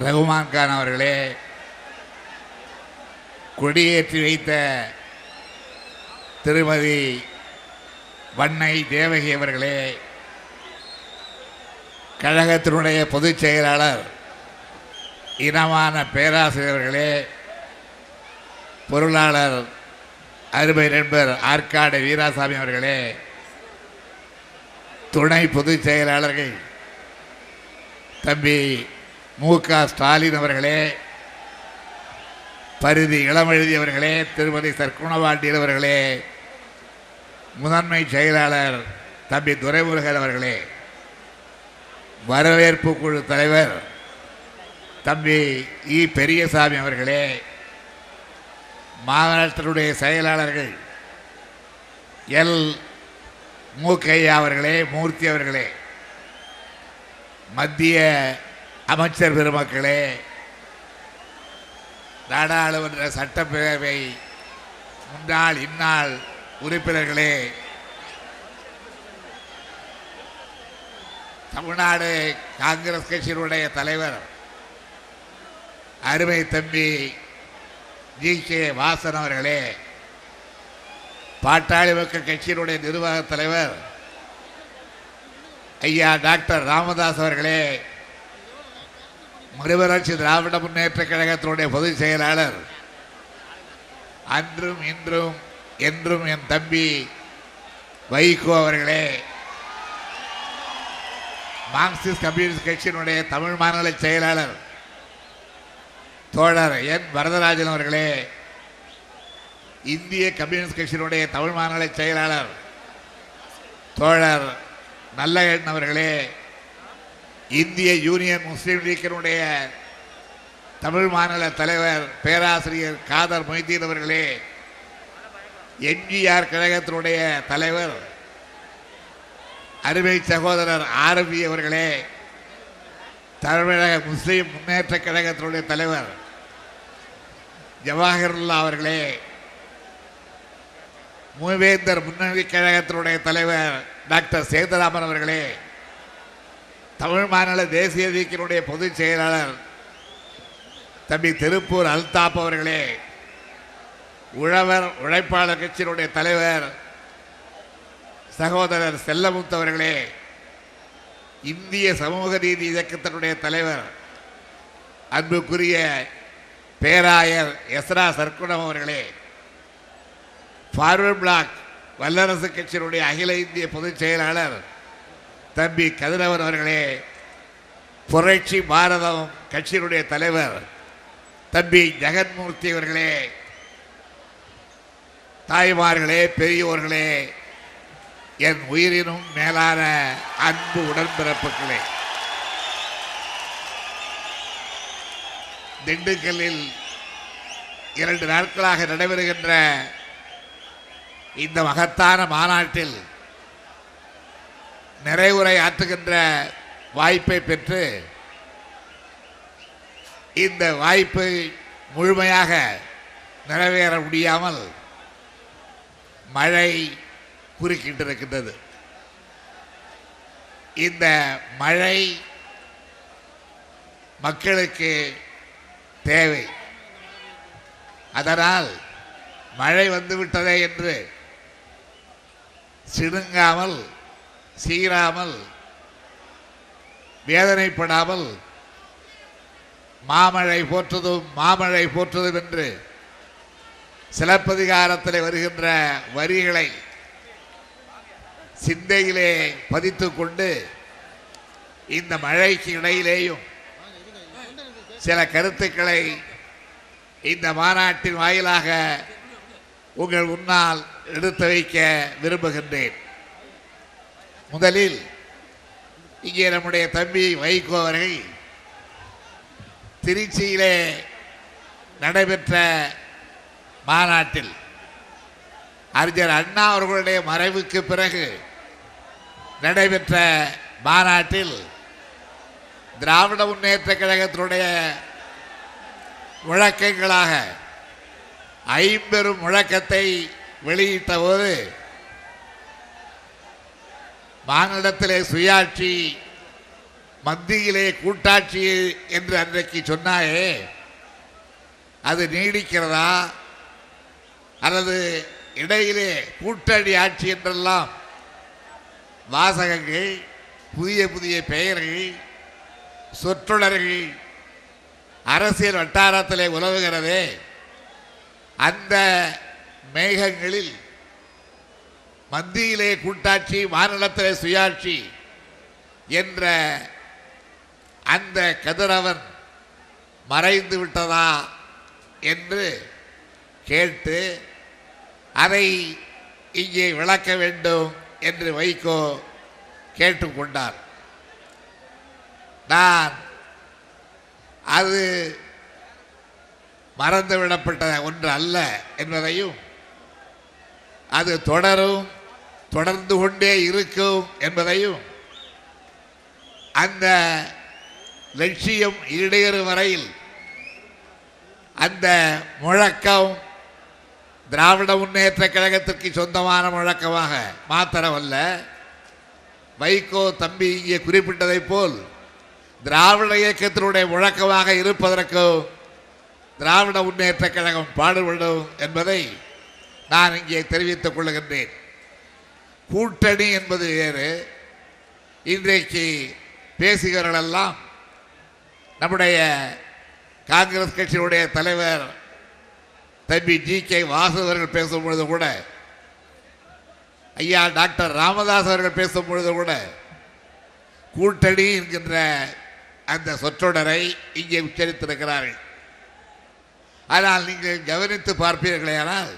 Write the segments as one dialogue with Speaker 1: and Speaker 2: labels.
Speaker 1: ரகுமான் கான் அவர்களே, கொடியேற்றி வைத்த திருமதி வன்னை தேவகி அவர்களே, கழகத்தினுடைய பொதுச் செயலாளர் இனமான பேராசிரியர்களே, பொருளாளர் அருமை நண்பர் ஆற்காடு வீராசாமி அவர்களே, துணை பொதுச் செயலாளர்கள் தம்பி மு.க. ஸ்டாலின் அவர்களே, பரிதி இளமெழுதி அவர்களே, திருமதி சர்க்குணவாண்டியர் அவர்களே, முதன்மை செயலாளர் தம்பி துரைமுருகன் அவர்களே, வரவேற்பு குழு தலைவர் தம்பி இ. பெரியசாமி அவர்களே, மாவட்டத்தினுடைய செயலாளர்கள் எல். மூக்கையா அவர்களே, மூர்த்தி அவர்களே, மத்திய அமைச்சர் பெருமக்களே, நாடாளுமன்ற சட்டப்பேரவை முன்னாள் இந்நாள் உறுப்பினர்களே, தமிழ்நாடு காங்கிரஸ் கட்சியினுடைய தலைவர் அருமை தம்பி ஜி.கே. வாசன் அவர்களே, பாட்டாளி மக்கள் கட்சியினுடைய நிர்வாக தலைவர் ஐயா டாக்டர் ராமதாஸ் அவர்களே, மறுமலர்ச்சி திராவிட முன்னேற்ற கழகத்தினுடைய பொதுச் செயலாளர் அன்றும் இன்றும் என்றும் என் தம்பி வைகோ அவர்களே, மார்க்சிஸ்ட் கம்யூனிஸ்ட் கட்சியினுடைய தமிழ் மாநில செயலாளர் தோழர் என் வரதராஜன் அவர்களே, இந்திய கம்யூனிஸ்ட் கட்சியினுடைய தமிழ் மாநில செயலாளர் தோழர் நல்லகண்ணன் அவர்களே, இந்திய யூனியன் முஸ்லீம் லீக்கினுடைய தமிழ் மாநில தலைவர் பேராசிரியர் காதர் மொய்தீன் அவர்களே, எம்ஜிஆர் கழகத்தினுடைய தலைவர் அருமை சகோதரர் ஆரம்பி அவர்களே, தமிழக முஸ்லீம் முன்னேற்ற கழகத்தினுடைய தலைவர் ஜவாஹர்லா அவர்களே, மூவேந்தர் முன்னணி கழகத்தினுடைய தலைவர் டாக்டர் சேதுராமன் அவர்களே, தமிழ் மாநில தேசிய லீக்கினுடைய பொதுச் செயலாளர் தம்பி திருப்பூர் அல்தாப் அவர்களே, உழவர் உழைப்பாளர் கட்சியினுடைய தலைவர் சகோதரர் செல்லமுத்து அவர்களே, இந்திய சமூக நீதி இயக்கத்தினுடைய தலைவர் அன்புக்குரிய பேராயர் எஸ்ரா சர்க்குணம் அவர்களே, ஃபார்வர்ட் பிளாக் வல்லரசு கட்சியினுடைய அகில இந்திய பொதுச் செயலாளர் தம்பி கதிரவன் அவர்களே, புரட்சி பாரதம் கட்சியினுடைய தலைவர் தம்பி ஜெகன்மூர்த்தி அவர்களே, தாய்மார்களே, பெரியோர்களே, என் உயிரினும் மேலான அன்பு உடன்பிறப்புகளே, திண்டுக்கல்லில் 2 நாட்களாக நடைபெறுகின்ற இந்த மகத்தான மாநாட்டில் நிறைவுரை ஆற்றுகின்ற வாய்ப்பை பெற்று இந்த வாய்ப்பு முழுமையாக நிறைவேற முடியாமல் மழை குறுக்கிட்டிருக்கின்றது. இந்த மழை மக்களுக்கு தேவை. அதனால் மழை வந்துவிட்டதே என்று சிடுங்காமல், சீராமல், வேதனைப்படாமல் மாமழை போற்றுதும் மாமழை போற்றுதும் என்று சிலப்பதிகாரத்தில் வருகின்ற வரிகளை சிந்தையிலே பதித்துக் கொண்டு இந்த மழைக்கு இடையிலேயும் சில கருத்துக்களை இந்த மாநாட்டின் வாயிலாக உங்கள் முன்னால் எடுத்து வைக்க விரும்புகின்றேன். முதலில் இங்கே நம்முடைய தம்பி வைகோ அவர்கள் திருச்சியிலே நடைபெற்ற மாநாட்டில் அறிஞர் அண்ணா அவர்களுடைய மறைவுக்கு பிறகு நடைபெற்ற மாநாட்டில் திராவிட முன்னேற்ற கழகத்தினுடைய முழக்கங்களாக 50 முழக்கத்தை வெளியிட்ட போது மாநிலத்திலே சுயாட்சி, மத்தியிலே கூட்டாட்சி என்று அன்றைக்கு சொன்னாயே, அது நீடிக்கிறதா அல்லது இடையிலே கூட்டணி ஆட்சி என்றெல்லாம் வாசகங்கள், புதிய புதிய பெயர்கள், சொற்றொடர்கள் அரசியல் வட்டாரத்திலே உலவுகிறதே, அந்த மேகங்களில் மத்தியிலே கூட்டாட்சி மாநிலத்திலே சுயாட்சி என்ற அந்த கதிரவன் மறைந்து விட்டதா என்று கேட்டு அதை இங்கே விளக்க வேண்டும் என்று வைகோ கேட்டுக்கொண்டார். நான் அது மறந்துவிடப்பட்ட ஒன்று அல்ல என்பதையும், அது தொடர்ந்து கொண்டே இருக்கும் என்பதையும், அந்த லட்சியம் ஈடேறும் வரையில் அந்த முழக்கம் திராவிட முன்னேற்ற கழகத்திற்கு சொந்தமான முழக்கமாக மாத்திரமல்ல, வைகோ தம்பி இங்கே குறிப்பிட்டதைப் போல் திராவிட இயக்கத்தினுடைய முழக்கமாக இருப்பதற்கும் திராவிட முன்னேற்ற கழகம் பாடுபடும் என்பதை நான் இங்கே தெரிவித்துக் கொள்கின்றேன். கூட்டணி என்பது வேறு. இன்றைக்கு பேசுகிறவர்களெல்லாம் நம்முடைய காங்கிரஸ் கட்சியினுடைய தலைவர் தம்பி ஜி.கே. வாசு அவர்கள் பேசும்பொழுது கூட, ஐயா டாக்டர் ராமதாஸ் அவர்கள் பேசும்பொழுது கூட கூட்டணி என்கின்ற அந்த சொற்றொடரை இங்கே உச்சரித்திருக்கிறார்கள். ஆனால் நீங்கள் கவனித்து பார்ப்பீர்களேயானால்,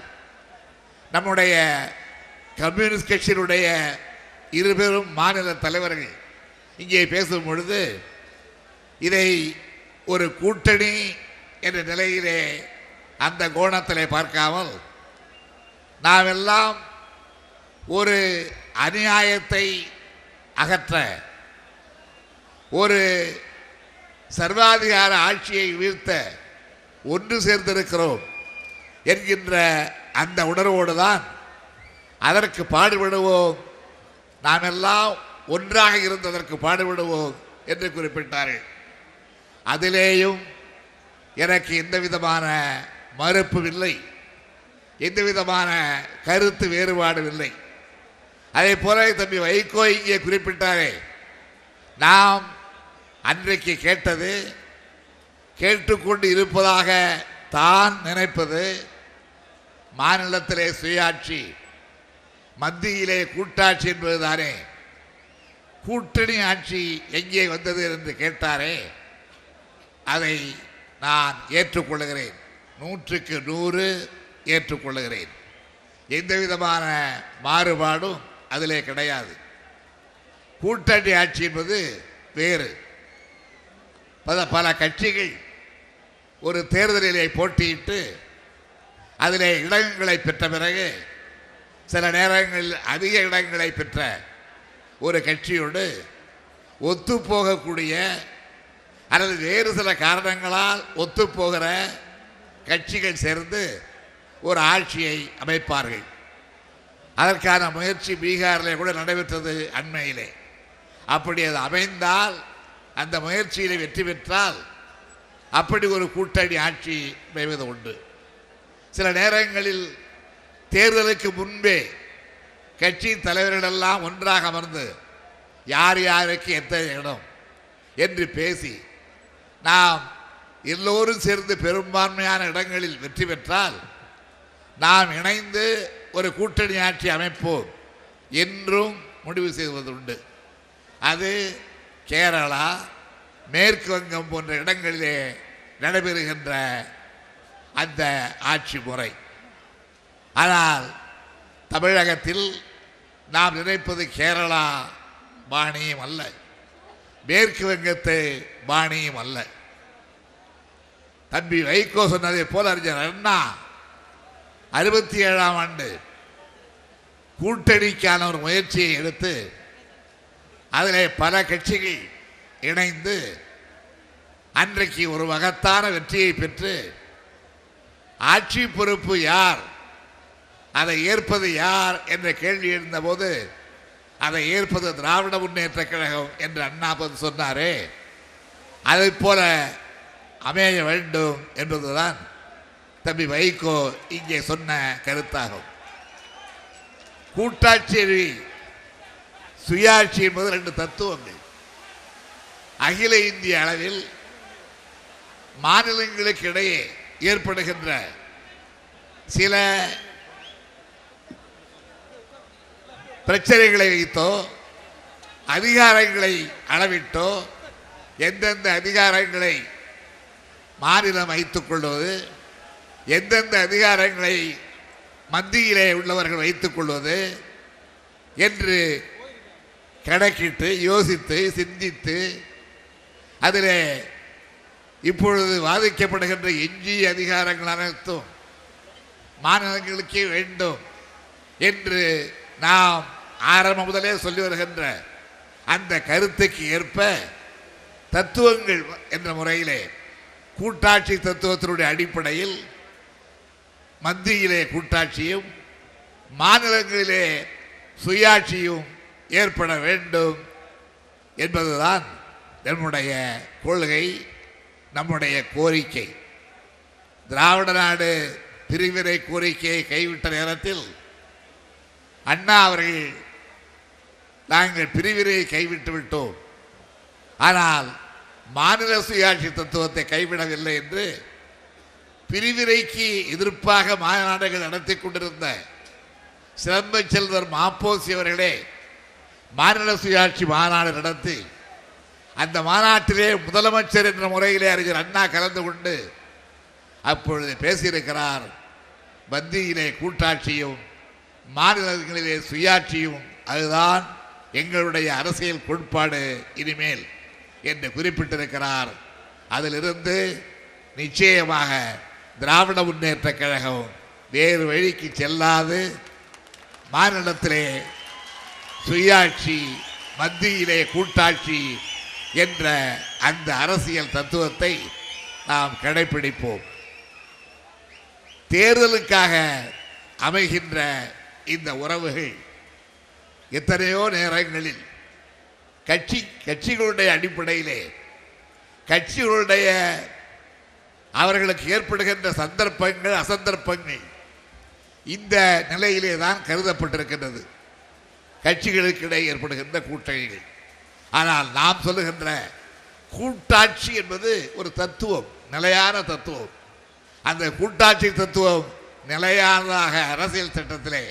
Speaker 1: நம்முடைய கம்யூனிஸ்ட் கட்சியினுடைய இருபெரும் மாநில தலைவர்கள் இங்கே பேசும் பொழுது இதை ஒரு கூட்டணி என்ற நிலையிலே அந்த கோணத்திலே பார்க்காமல், நாம் எல்லாம் ஒரு அநியாயத்தை அகற்ற, ஒரு சர்வாதிகார ஆட்சியை வீழ்த்த ஒன்று சேர்ந்திருக்கிறோம் என்கின்ற அந்த உணர்வோடு தான் அதற்கு பாடுபடுவோம், நாம் எல்லாம் ஒன்றாக இருந்ததற்கு பாடுபடுவோம் என்று குறிப்பிட்டார்கள். அதிலேயும் எனக்கு எந்த விதமான மறுப்பும் இல்லை, எந்த விதமான கருத்து வேறுபாடும் இல்லை. அதே போல தம்பி வைகோ இங்கே குறிப்பிட்டாரே, நாம் அன்றைக்கு கேட்டது, கேட்டுக்கொண்டு இருப்பதாக தான் நினைப்பது மாநிலத்திலே சுயாட்சி, மத்தியிலே கூட்டாட்சி என்பதுதானே. கூட்டணி ஆட்சி எங்கே வந்தது என்று கேட்டாரே, அதை நான் ஏற்றுக்கொள்கிறேன், 100க்கு 100 ஏற்றுக்கொள்கிறேன். எந்த விதமான மாறுபாடும் அதிலே கிடையாது. கூட்டணி ஆட்சி என்பது வேறு. பல கட்சிகள் ஒரு தேர்தலிலே போட்டியிட்டு அதிலே இடங்களை பெற்ற பிறகு, சில நேரங்களில் அதிக இடங்களை பெற்ற ஒரு கட்சியோடு ஒத்துப்போகக்கூடிய அல்லது வேறு சில காரணங்களால் ஒத்துப்போகிற கட்சிகள் சேர்ந்து ஒரு ஆட்சியை அமைப்பார்கள். அதற்கான முயற்சி பீகாரிலே கூட நடைபெற்றது அண்மையிலே. அப்படி அது அமைந்தால், அந்த முயற்சியிலே வெற்றி பெற்றால், அப்படி ஒரு கூட்டணி ஆட்சி அமைவது உண்டு. சில நேரங்களில் தேர்தலுக்கு முன்பே கட்சியின் தலைவர்களெல்லாம் ஒன்றாக அமர்ந்து யார் யாருக்கு எத்தனை இடம் என்று பேசி, நாம் எல்லோரும் சேர்ந்து பெரும்பான்மையான இடங்களில் வெற்றி பெற்றால் நாம் இணைந்து ஒரு கூட்டணி ஆட்சி அமைப்போம் என்றும் முடிவு செய்வதுண்டு. அது கேரளா, மேற்கு வங்கம் போன்ற இடங்களிலே நடைபெறுகின்ற அந்த ஆட்சி முறை. ஆனால் தமிழகத்தில் நாம் நினைப்பது கேரளா பாணியும் அல்ல, மேற்கு வங்கத்து பாணியும் அல்ல. தம்பி வைகோ சொன்னதை போல அறிஞர் அண்ணா 67ஆம் ஆண்டு கூட்டணிக்கான ஒரு முயற்சியை எடுத்து அதிலே பல கட்சிகள் இணைந்து அன்றைக்கு ஒரு மகத்தான வெற்றியை பெற்று ஆட்சி பொறுப்பு யார், அதை ஏற்பது யார் என்ற கேள்வி எழுந்தபோது அதை ஏற்பது திராவிட முன்னேற்ற கழகம் என்று அண்ணா சொன்னாரே, அதை போல அமைய வேண்டும் என்பதுதான் தம்பி வைகோ இங்கே சொன்ன கருத்தாகும். கூட்டாட்சி சுயாட்சி என்பது ரெண்டு தத்துவங்கள். அகில இந்திய அளவில் மாநிலங்களுக்கு இடையே ஏற்படுகின்ற சில பிரச்சனைகளை வைத்தோ அதிகாரங்களை அளவிட்டோ எந்தெந்த அதிகாரங்களை மாநிலம் வைத்துக் கொள்வது, எந்தெந்த அதிகாரங்களை மத்தியிலே உள்ளவர்கள் வைத்துக் கொள்வது என்று கணக்கிட்டு யோசித்து சிந்தித்து அதில் இப்பொழுது வாதிக்கப்படுகின்ற எஞ்சிய அதிகாரங்கள் அனைத்தும் மாநிலங்களுக்கே வேண்டும் என்று நாம் ஆரம்ப முதலே சொல்லி வருகின்ற அந்த கருத்துக்கு ஏற்ப தத்துவங்கள் என்ற முறையிலே கூட்டாட்சி தத்துவத்தினுடைய அடிப்படையில் மத்தியிலே கூட்டாட்சியும் மாநிலங்களிலே சுயாட்சியும் ஏற்பட வேண்டும் என்பதுதான் நம்முடைய கொள்கை, நம்முடைய கோரிக்கை. திராவிட நாடு பிரிவினை கோரிக்கையை கைவிட்ட நேரத்தில் அண்ணா அவர்கள் நாங்கள் பிரிவினையை கைவிட்டு விட்டோம், ஆனால் மாநில சுயாட்சி தத்துவத்தை கைவிடவில்லை என்று பிரிவினைக்கு எதிர்ப்பாக மாநாடுகள் நடத்தி கொண்டிருந்த சிறந்த செல்வர் மாப்போசி அவர்களே மாநில சுயாட்சி மாநாடு நடத்தி அந்த மாநாட்டிலே முதலமைச்சர் என்ற முறையிலே அறிஞர் அண்ணா கலந்து கொண்டு அப்பொழுது பேசியிருக்கிறார். மத்தியிலே கூட்டாட்சியும் மாநிலங்களிலே சுயாட்சியும் அதுதான் எங்களுடைய அரசியல் கோட்பாடு இனிமேல் என்று குறிப்பிட்டிருக்கிறார். அதிலிருந்து நிச்சயமாக திராவிட முன்னேற்ற கழகம் வேறு வழிக்கு செல்லாது மாநிலத்திலே சுயாட்சி மத்தியிலே கூட்டாட்சி என்ற அந்த அரசியல் தத்துவத்தை நாம் கடைபிடிப்போம். தேர்தலுக்காக அமைகின்ற இந்த உறவுகள் எத்தனையோ நேரங்களில் கட்சிகளுடைய அடிப்படையிலே கட்சிகளுடைய அவர்களுக்கு ஏற்படுகின்ற சந்தர்ப்பங்கள் அசந்தர்ப்பங்கள் இந்த நிலையிலே தான் கருதப்பட்டிருக்கின்றது, கட்சிகளுக்கு இடையே ஏற்படுகின்ற கூட்டணிகள். ஆனால் நாம் சொல்லுகின்ற கூட்டாட்சி என்பது ஒரு தத்துவம், நிலையான தத்துவம். அந்த கூட்டாட்சி தத்துவம் நிலையானதாக அரசியல் சட்டத்திலே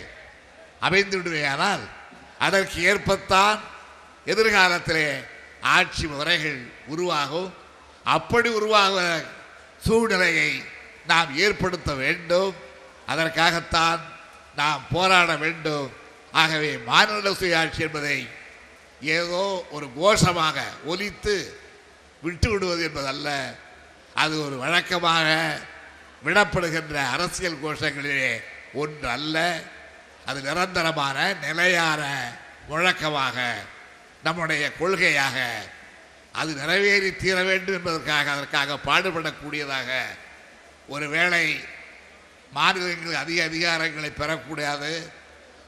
Speaker 1: அமைந்து விடுவேயானால் அதற்கு ஏற்பத்தான் எதிர்காலத்திலே ஆட்சி முறைகள் உருவாகும். அப்படி உருவாக சூழ்நிலையை நாம் ஏற்படுத்த வேண்டும். அதற்காகத்தான் நாம் போராட வேண்டும். ஆகவே மாநில சுயாட்சி என்பதை ஏதோ ஒரு கோஷமாக ஒலித்து விட்டு விடுவது என்பதல்ல, அது ஒரு வழக்கமாக விடப்படுகின்ற அரசியல் கோஷங்களிலே ஒன்று அல்ல. அது நிரந்தரமான நிலையான முழக்கமாக நம்முடைய கொள்கையாக அது நிறைவேறி தீர வேண்டும் என்பதற்காக அதற்காக பாடுபடக்கூடியதாக. ஒருவேளை மாநிலங்கள் அதிக அதிகாரங்களை பெறக்கூடாது,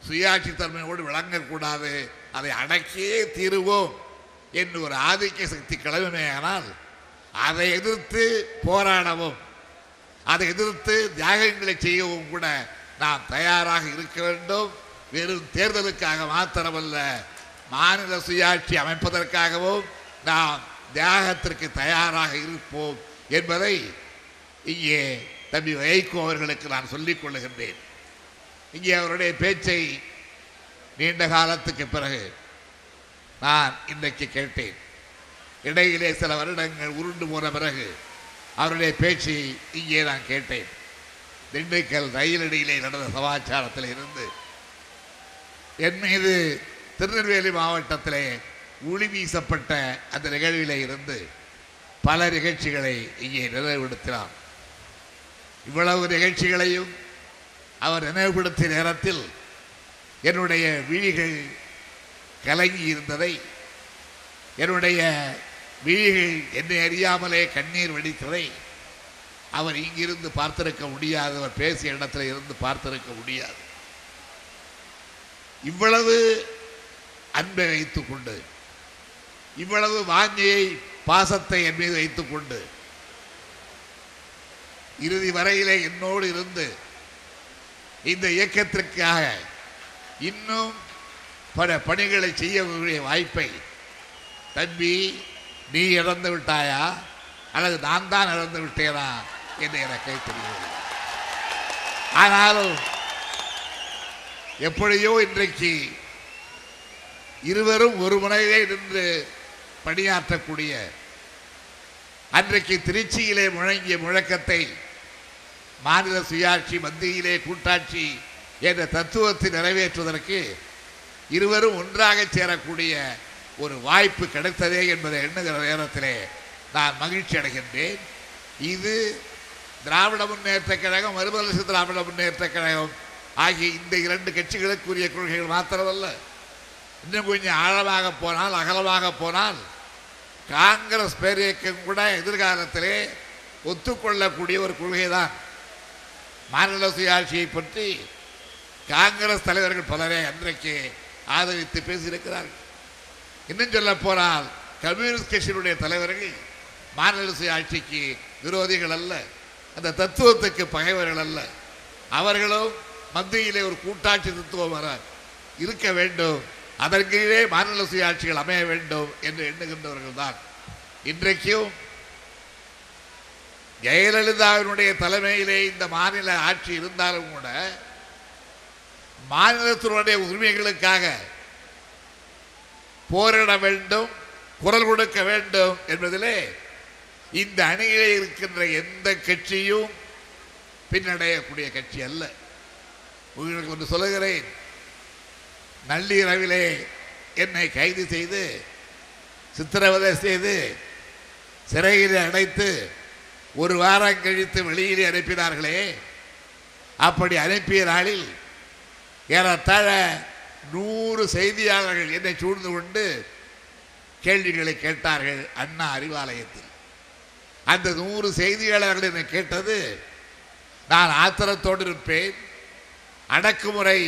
Speaker 1: சுயாட்சி தன்மையோடு விளங்கக்கூடாது, அதை அடக்கியே தீருவோம் என்று ஒரு ஆதிக்க சக்தி கிளம்புமே. ஆனால் அதை எதிர்த்து போராடவும் அதை எதிர்த்து தியாகங்களை செய்யவும் கூட நாம் தயாராக இருக்க வேண்டும். வெறும் தேர்தலுக்காக மாத்திரமல்ல, மாநில சுயாட்சி அமைப்பதற்காகவும் நாம் தியாகத்திற்கு தயாராக இருப்போம் என்பதை இங்கே தம்பி வைகோ அவர்களுக்கு நான் சொல்லிக் கொள்ளுகின்றேன். இங்கே அவருடைய பேச்சை நீண்ட காலத்துக்கு பிறகு நான் இன்றைக்கு கேட்டேன். இடையிலே சில வருடங்கள் உருண்டு போன பிறகு அவருடைய பேச்சை இங்கே நான் கேட்டேன். திண்டுக்கல் ரயிலடியிலே நடந்த சமாச்சாரத்தில் இருந்து என் மீது திருநெல்வேலி மாவட்டத்திலே ஒளி வீசப்பட்ட அந்த நிகழ்விலே இருந்து பல நிகழ்ச்சிகளை இங்கே நினைவுபடுத்தினார். இவ்வளவு நிகழ்ச்சிகளையும் அவர் நினைவுபடுத்திய நேரத்தில் என்னுடைய விழிகள் கலங்கி இருந்ததை, என்னுடைய விழிகள் என்னை அறியாமலே கண்ணீர் வெடித்ததை அவர் இங்கிருந்து பார்த்திருக்க முடியாது, அவர் பேசிய இடத்துல இருந்து பார்த்திருக்க முடியாது. இவ்வளவு அன்பை வைத்துக் கொண்டு, இவ்வளவு வாஞ்சியை பாசத்தை என் மீது வைத்துக் கொண்டு இறுதி வரையிலே என்னோடு இருந்து இந்த இயக்கத்திற்காக இன்னும் பல பணிகளை செய்யக்கூடிய வாய்ப்பை தம்பி நீ இழந்து விட்டாயா அல்லது நான் தான் இழந்து விட்டேனா என்று எனக்கு தெரியவில்லை. ஆனாலும் எப்படியோ இன்றைக்கு இருவரும் ஒரு முனையிலே நின்று பணியாற்றக்கூடிய அன்றைக்கு திருச்சியிலே முழங்கிய முழக்கத்தை மாநில சுயாட்சி மத்தியிலே கூட்டாட்சி என்ற தத்துவத்தை நிறைவேற்றுவதற்கு இருவரும் ஒன்றாக சேரக்கூடிய ஒரு வாய்ப்பு கிடைத்ததே என்பதை எண்ணுகிற நேரத்திலே நான் மகிழ்ச்சி அடைகின்றேன். இது திராவிட முன்னேற்ற கழகம், மறுமலர்ச்சி திராவிட முன்னேற்ற கழகம் ஆகிய இந்த இரண்டு கட்சிகளுக்குரிய கொள்கைகள் மாத்திரமல்ல, இன்னும் கொஞ்சம் ஆழமாக போனால் அகலமாக போனால் காங்கிரஸ் பேரியக்கம் கூட எதிர்காலத்திலே ஒத்துக்கொள்ளக்கூடிய ஒரு கொள்கை தான். மாநில சுயாட்சியை பற்றி காங்கிரஸ் தலைவர்கள் பலரே அன்றைக்கு ஆதரித்து பேசியிருக்கிறார்கள். இன்னும் சொல்ல போனால் கம்யூனிஸ்ட் கட்சியினுடைய தலைவர்கள் மாநில சுயாட்சிக்கு விரோதிகள் அல்ல, அந்த தத்துவத்துக்கு பகைவர்கள் அல்ல. அவர்களும் மத்தியிலே ஒரு கூட்டாட்சி தத்துவம் வர இருக்க வேண்டும், அதற்கே மாநில சுயாட்சிகள் அமைய வேண்டும் என்று எண்ணுகின்றவர்கள் தான். இன்றைக்கும் ஜெயலலிதாவினுடைய தலைமையிலே இந்த மாநில ஆட்சி இருந்தாலும் கூட மாநிலத்தினுடைய உரிமைகளுக்காக போரிட வேண்டும், குரல் கொடுக்க வேண்டும் என்பதிலே இந்த அணியிலே இருக்கின்ற எந்த கட்சியும் பின்னடையக்கூடிய கட்சி அல்ல. உங்களுக்கு ஒன்று சொல்லுகிறேன், நள்ளிரவிலே என்னை கைது செய்து சித்திரவதை செய்து சிறையில் அடைத்து ஒரு வாரம் கழித்து வெளியிலே அனுப்பினார்களே, அப்படி அனுப்பிய நாளில் ஏறத்தாழ 100 செய்தியாளர்கள் என்னை சூழ்ந்து கொண்டு கேள்விகளை கேட்டார்கள் அண்ணா அறிவாலயத்தில். அந்த 100 செய்தியாளர்கள் என்னை கேட்டது, நான் ஆத்திரத்தோடு இருப்பேன், அடக்குமுறை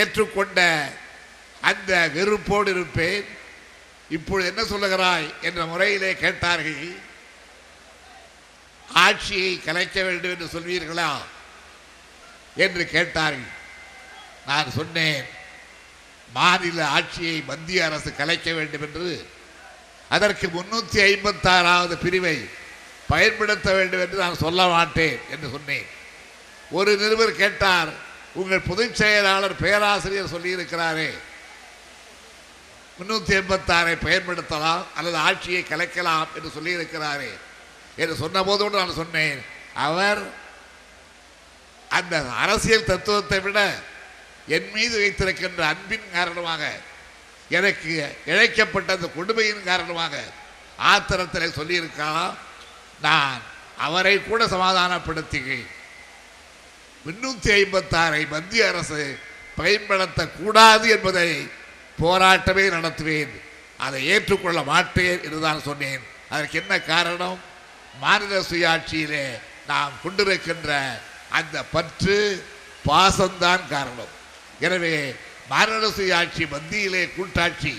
Speaker 1: ஏற்றுக்கொண்ட அந்த வெறுப்போடு இருப்பேன், இப்பொழுது என்ன சொல்லுகிறாய் என்ற முறையிலே கேட்டார்கள். ஆட்சியை கலைக்க வேண்டும் என்று சொல்வீர்களா என்று கேட்டார்கள். நான் சொன்னேன், மாநில ஆட்சியை மத்திய அரசு கலைக்க வேண்டும் என்று அதற்கு 356வது பிரிவை பயன்படுத்த வேண்டும் என்று நான் சொல்ல மாட்டேன் என்று சொன்னேன். ஒரு நிருபர் கேட்டார், உங்கள் பொதுச் செயலாளர் பேராசிரியர் சொல்லியிருக்கிறாரே 386 பயன்படுத்தலாம் அல்லது ஆட்சியை கலைக்கலாம் என்று சொல்லியிருக்கிறாரே என்று சொன்ன போதோடு நான் சொன்னேன், அவர் அந்த அரசியல் தத்துவத்தை விட என் மீது வைத்திருக்கின்ற அன்பின் காரணமாக, எனக்கு இழைக்கப்பட்ட அந்த கொடுமையின் காரணமாக ஆத்திரத்தில் சொல்லியிருக்கலாம். நான் அவரை கூட சமாதானப்படுத்தி 356 மத்திய அரசு பயன்படுத்தக்கூடாது என்பதை போராட்டமே நடத்துவேன், அதை ஏற்றுக்கொள்ள மாட்டேன் என்றுதான் சொன்னேன். அதற்கு என்ன காரணம்? மாநில சுயாட்சியிலே நாம் கொண்டிருக்கின்ற அந்த பற்று பாசம்தான் காரணம். எனவே மாநில சுயாட்சி மத்தியிலே கூட்டாட்சி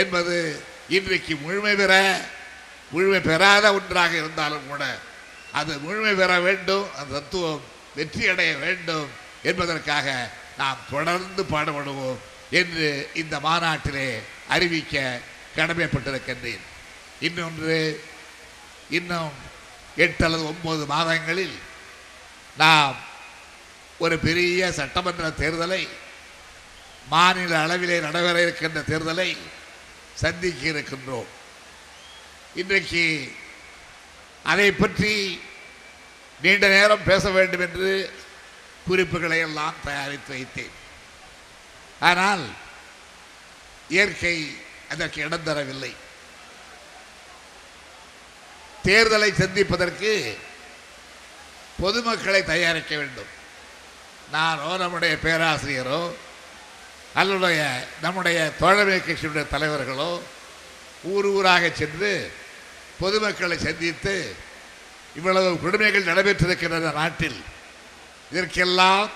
Speaker 1: என்பது இன்றைக்கு முழுமை பெறாத ஒன்றாக இருந்தாலும் கூட அது முழுமை பெற வேண்டும், அந்த தத்துவம் வெற்றி அடைய வேண்டும் என்பதற்காக நாம் தொடர்ந்து பாடுபடுவோம் என்று இந்த மாநாட்டிலே அறிவிக்க கடமைப்பட்டிருக்கின்றேன். இன்னும் 8 அல்லது 9 மாதங்களில் நாம் ஒரு பெரிய சட்டமன்ற தேர்தலை, மாநில அளவிலே நடைபெற இருக்கின்ற தேர்தலை சந்திக்க இருக்கின்றோம். இன்றைக்கு அதை பற்றி நீண்ட நேரம் பேச வேண்டும் என்று குறிப்புகளை எல்லாம் தயாரித்து வைத்தேன். ஆனால் இயற்கை அதற்கு இடம் தரவில்லை. தேர்தலை சந்திப்பதற்கு பொதுமக்களை தயாரிக்க வேண்டும். நானோ நம்முடைய பேராசிரியரோ அல்லது நம்முடைய தோழமை கட்சியுடைய தலைவர்களோ ஊராக சென்று பொதுமக்களை சந்தித்து இவ்வளவு கொடுமைகள் நடைபெற்றிருக்கின்ற நாட்டில் இதற்கெல்லாம்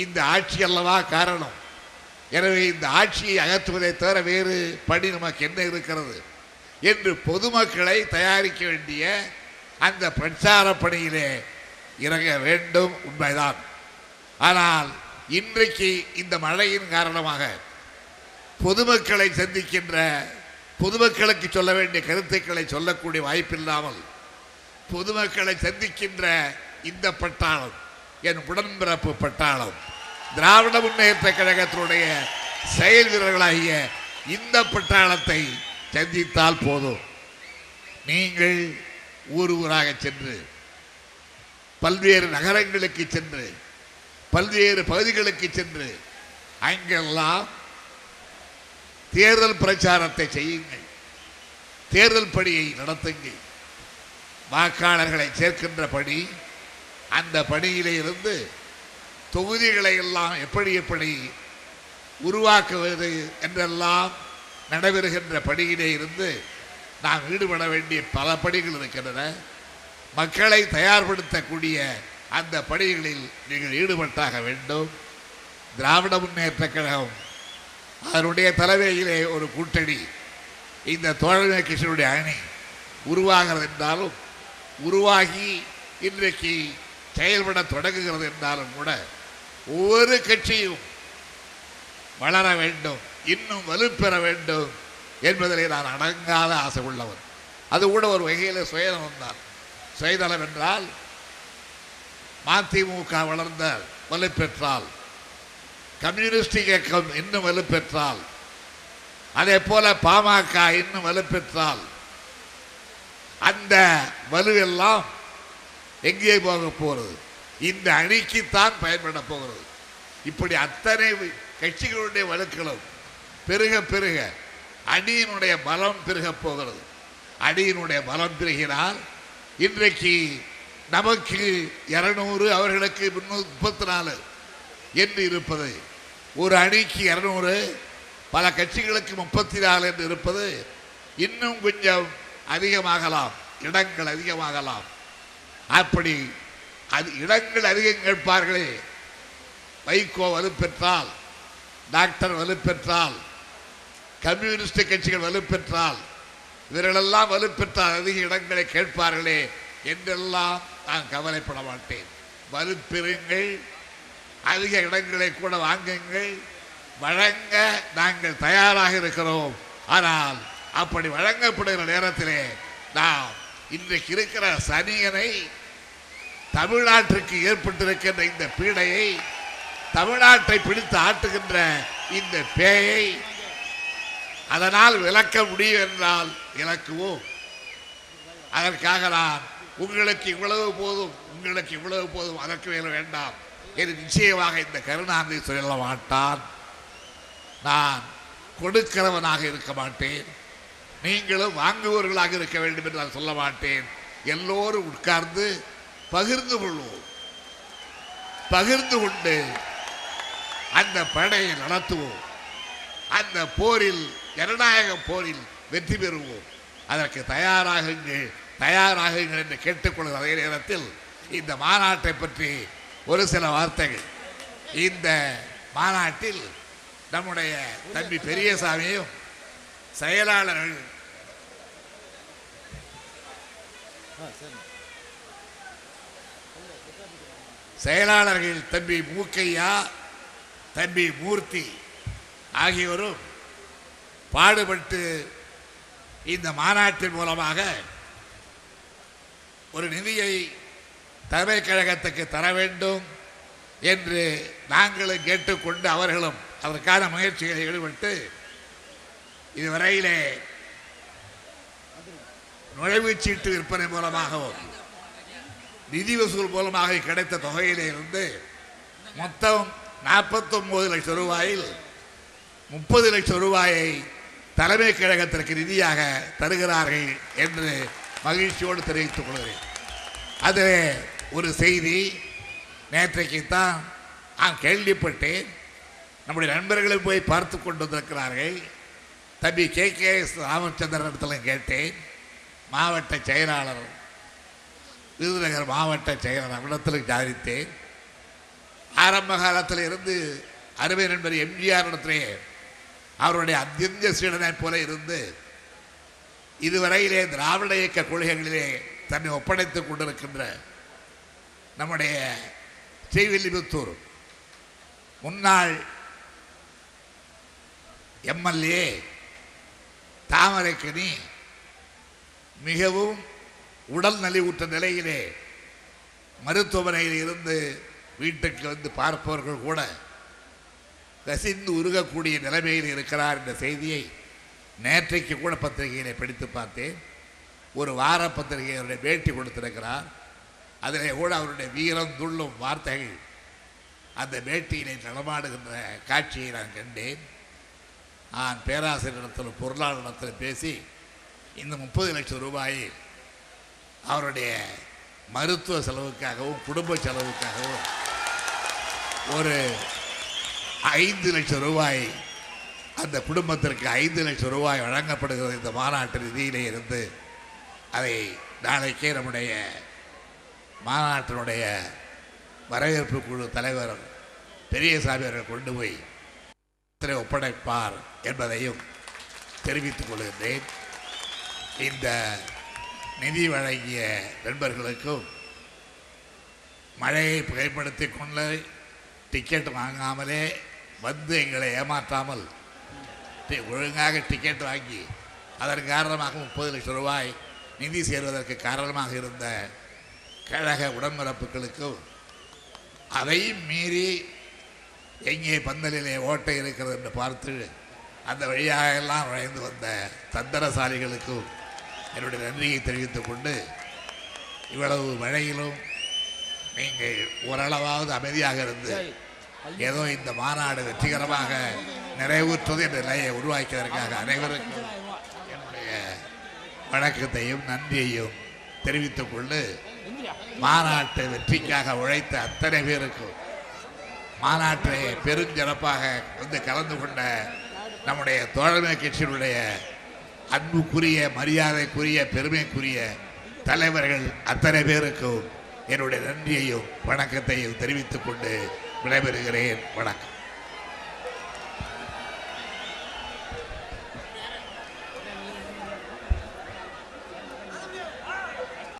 Speaker 1: இந்த ஆட்சி அல்லவா காரணம், எனவே இந்த ஆட்சியை அகற்றுவதை தவிர வேறு பணி நமக்கு என்ன இருக்கிறது என்று பொதுமக்களை தயாரிக்க வேண்டிய அந்த பிரச்சார பணியிலே இறங்க வேண்டும், உண்மைதான். ஆனால் இன்றைக்கு இந்த மழையின் காரணமாக பொதுமக்களை சந்திக்கின்ற, பொதுமக்களுக்கு சொல்ல வேண்டிய கருத்துக்களை சொல்லக்கூடிய வாய்ப்பில்லாமல் பொதுமக்களை சந்திக்கின்ற இந்த பட்டாளம், என் உடன்பிறப்பு பட்டாளம், திராவிட முன்னேற்ற கழகத்தினுடைய செயல் வீரர்களாகிய இந்த பட்டாளத்தை சந்தித்தால் போதும். நீங்கள் ஊர் ஊராக சென்று, பல்வேறு நகரங்களுக்கு சென்று, பல்வேறு பகுதிகளுக்கு சென்று அங்கெல்லாம் தேர்தல் பிரச்சாரத்தை செய்யுங்கள், தேர்தல் பணியை நடத்துங்கள். வாக்காளர்களை சேர்க்கின்ற பணி, அந்த பணியிலே இருந்து தொகுதிகளை எல்லாம் எப்படி எப்படி உருவாக்குவது என்றெல்லாம் நடைபெறுகின்ற பணியிலே இருந்து நாம் ஈடுபட வேண்டிய பல பணிகள் இருக்கின்றன. மக்களை தயார்படுத்தக்கூடிய அந்த பணிகளில் நீங்கள் ஈடுபட்டாக வேண்டும். திராவிட முன்னேற்ற கழகம் அதனுடைய தலைமையிலே ஒரு கூட்டணி, இந்த தோழமை கட்சியினுடைய அணி உருவாகிறது என்றாலும், உருவாகி இன்றைக்கு செயல்பட தொடங்குகிறது என்றாலும் கூட ஒவ்வொரு கட்சியும் வளர வேண்டும், இன்னும் வலுப்பெற வேண்டும் என்பதிலே நான் அடங்காத ஆசை உள்ளவர். அது கூட ஒரு வகையில் சுயநலம் தான். சுயநலம் என்றால் மதிமுக வளர்ந்த வலுப்பெற்றால், கம்யூனிஸ்ட் இயக்கம் இன்னும் வலுப்பெற்றால், அதே போல பாமக இன்னும் வலுப்பெற்றால், அந்த வலுவெல்லாம் எங்கே போக போகிறது? இந்த அணிக்குத்தான் பயன்பட போகிறது. இப்படி அத்தனை கட்சிகளுடைய வலுக்களும் பெருக பெருக அணியினுடைய பலம் பெருக போகிறது. அணியினுடைய பலம் பெருகினால் இன்றைக்கு நமக்கு 200, அவர்களுக்கு 334 என்று இருப்பது, ஒரு அணிக்கு 200, பல கட்சிகளுக்கு 34 என்று இருப்பது இன்னும் கொஞ்சம் அதிகமாகலாம், இடங்கள் அதிகமாகலாம். அப்படி அது இடங்கள் அதிகம் கேட்பார்களே. வைகோ வலுப்பெற்றால், டாக்டர் வலுப்பெற்றால், கம்யூனிஸ்ட் கட்சிகள் வலுப்பெற்றால், இவர்களெல்லாம் வலுப்பெற்றால் அதிக இடங்களை கேட்பார்களே என்றெல்லாம் நான் கவலைப்பட மாட்டேன். வலுப்பெறுங்கள், அதிக இடங்களை கூட வாங்குங்கள், வழங்க நாங்கள் தயாராக இருக்கிறோம். ஆனால் அப்படி வழங்கப்படுகிற நேரத்திலே நாம் இன்றைக்கு இருக்கிற சனியனை, தமிழ்நாட்டிற்கு ஏற்பட்டிருக்கின்ற இந்த பீடையை, தமிழ்நாட்டை பிடித்து ஆட்டுகின்ற இந்த பேயை அதனால் விளக்க முடியும் என்றால் விளக்குவோம். அதற்காக நான் உங்களுக்கு இவ்வளவு போதும், உங்களுக்கு இவ்வளவு போதும், அதற்கு மேல வேண்டாம் என்று நிச்சயமாக இந்த கருணாநிதி சொல்ல மாட்டான். நான் கொடுக்கிறவனாக இருக்க மாட்டேன், நீங்களும் வாங்குவவர்களாக இருக்க வேண்டும் என்று நான் சொல்ல மாட்டேன். எல்லோரும் உட்கார்ந்து பகிர்ந்து கொள்வோம், பகிர்ந்து கொண்டு அந்த படையை நடத்துவோம். அந்த போரில், ஜனநாயக போரில் வெற்றி பெறுவோம். அதற்கு தயாராகுங்கள், தயாராகுங்கள் என்று கேட்டுக்கொள்கிற அதே நேரத்தில் இந்த மாநாட்டை பற்றி ஒரு சில வார்த்தைகள். இந்த மாநாட்டில் நம்முடைய தம்பி பெரியசாமியும் செயலாளர்கள், செயலாளர்கள் தம்பி மூக்கையா, தம்பி மூர்த்தி ஆகியோரும் பாடுபட்டு இந்த மாநாட்டின் மூலமாக ஒரு நிதியை தலைமை கழகத்துக்கு தர வேண்டும் என்று நாங்களும் கேட்டுக்கொண்டு அவர்களும் அதற்கான முயற்சிகளை ஈடுபட்டு இதுவரையிலே நுழைவுச்சீட்டு விற்பனை மூலமாகவும் நிதி வசூல் மூலமாக கிடைத்த தொகையிலே இருந்து மொத்தம் 49 லட்சம் ரூபாயில் 30 லட்சம் ரூபாயை தலைமை கழகத்திற்கு நிதியாக தருகிறார்கள் என்று மகிழ்ச்சியோடு தெரிவித்துக் கொள்கிறேன். அது ஒரு செய்தி. நேற்றைக்குத்தான் நான் கேள்விப்பட்டேன். நம்முடைய நண்பர்களை போய் பார்த்து கொண்டு வந்திருக்கிறார்கள். தம்பி KKS ராமச்சந்திரன் இடத்துல கேட்டேன். மாவட்ட செயலாளர், விருதுநகர் மாவட்ட செயலாளர் இடத்துல விசாரித்தேன். ஆரம்ப காலத்தில் இருந்து அருமை நண்பர் எம்ஜிஆர் இடத்திலே அவருடைய அத்தியந்த சீடனை போல இருந்து இதுவரையிலே திராவிட இயக்க கொள்கைகளிலே தன்னை ஒப்படைத்துக் கொண்டிருக்கின்ற நம்முடைய ஸ்ரீவில்லிபுத்தூர் முன்னாள் எம்எல்ஏ தாமரைக்கனி மிகவும் உடல் நலிவுற்ற நிலையிலே மருத்துவமனையில் இருந்து வீட்டுக்கு வந்து பார்ப்பவர்கள் கூட கசிந்து உருகக்கூடிய நிலைமையில் இருக்கிறார் என்ற செய்தியை நேற்றைக்கு கூட பத்திரிகையிலே படித்து பார்த்தேன். ஒரு வார பத்திரிகையுடைய பேட்டி கொடுத்திருக்கிறார். அதிலே கூட அவருடைய வீரம் துள்ளும் வார்த்தைகள் அந்த பேட்டியிலே நடமாடுகின்ற காட்சியை நான் கண்டேன். நான் பேராசிரியரிடத்தில் பொருளாளரிடத்தில் பேசி இந்த 30 லட்சம் ரூபாயை அவருடைய மருத்துவ செலவுக்காகவும் குடும்ப செலவுக்காகவும் ஒரு 5 லட்சம் ரூபாய் அந்த குடும்பத்திற்கு 5 லட்சம் ரூபாய் வழங்கப்படுகிறது இந்த மாநாட்டு நிதியிலே இருந்து. அதை நாளைக்கே நம்முடைய மாநாட்டினுடைய வரவேற்பு குழு தலைவர் பெரியசாமி அவர்கள் கொண்டு போய் ஒப்படைப்பார் என்பதையும் தெரிவித்துக் கொள்கின்றேன். இந்த நிதி வழங்கிய நண்பர்களுக்கும் மழையை பயன்படுத்தி கொண்டு டிக்கெட் வாங்காமலே வந்து எங்களை ஏமாற்றாமல் ஒழுங்காக டிக்கெட் வாங்கி அதன் காரணமாக 30 லட்சம் ரூபாய் நிதி சேர்வதற்கு காரணமாக இருந்த கழக உடன்பிறப்புகளுக்கும் அதையும் மீறி எங்கே பந்தலிலே ஓட்டை இருக்கிறது என்று பார்த்து அந்த வழியாக எல்லாம் நுழைந்து வந்த தந்திரசாலிகளுக்கும் என்னுடைய நன்றியை தெரிவித்துக் கொண்டு, இவ்வளவு மழையிலும் நீங்கள் ஓரளவாவது அமைதியாக இருந்து ஏதோ இந்த மாநாடு வெற்றிகரமாக நிறைவுற்றது என்ற நிலையை உருவாக்கியதற்காக அனைவருக்கும் என்னுடைய வணக்கத்தையும் நன்றியையும் தெரிவித்துக் கொண்டு, மாநாட்டு வெற்றிக்காக உழைத்த அத்தனை பேருக்கும் மாநாட்டை பெருஞ்சிறப்பாக வந்து கலந்து கொண்ட நம்முடைய தோழமை கட்சியினுடைய அன்புக்குரிய மரியாதைக்குரிய பெருமைக்குரிய தலைவர்கள் அத்தனை பேருக்கும் என்னுடைய நன்றியையும் வணக்கத்தையும் தெரிவித்துக் கொண்டு விடைபெறுகிறேன். வணக்கம்.